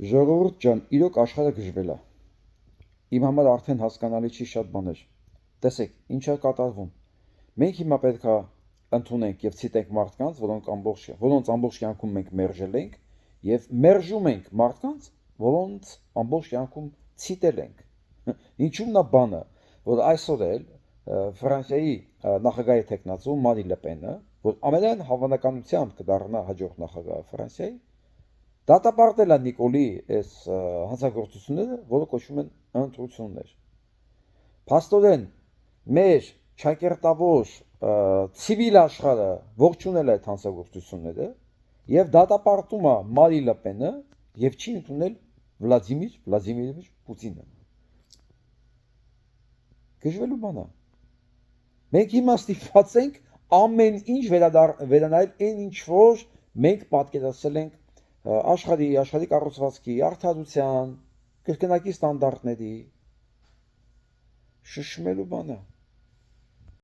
Ժողովուրդ ջան, իրոք աշխարհը գժվել է։ Իմ համար արդեն հասկանալի չի շատ բաներ։ Տեսեք, ինչ է կատարվում։ Մենք հիմա պետք է ընդունենք եւ ցիտենք մարդկանց, որոնց ամբողջ կյանքում մենք մերժել ենք եւ մերժում ենք մարդկանց, որոնց ամբողջ կյանքում ցիտել ենք։ Ինչու՞մն է բանը, որ այսօր էլ Ֆրանսիայի նախագահի տեխնացու Մարի Լեպենը, որ ամենայն հավանականությամբ կդառնա հաջորդ նախագահը Ֆրանսիայի, դատապարտել է Նիկոլի այս հանցագործությունները, որը կոչվում են ընտրություններ։ Փաստորեն մեր ճակերտավոր ցիվիլ աշխարհը ողջունել է այդ հանցագործությունները եւ դատապարտում է Մարի Լեպենը եւ չի ընդունել Վլադիմիր Վլադիմիրովիչ Պուտինը։ Գժվելու բան է։ Մենք հիմա ստիպված ենք ամեն ինչ վերանայել այն ինչ որ մենք պատկերացրել ենք աշխարհի կառուցվածքի, արդարության, կրկնակի ստանդարտների շշմելու բան է։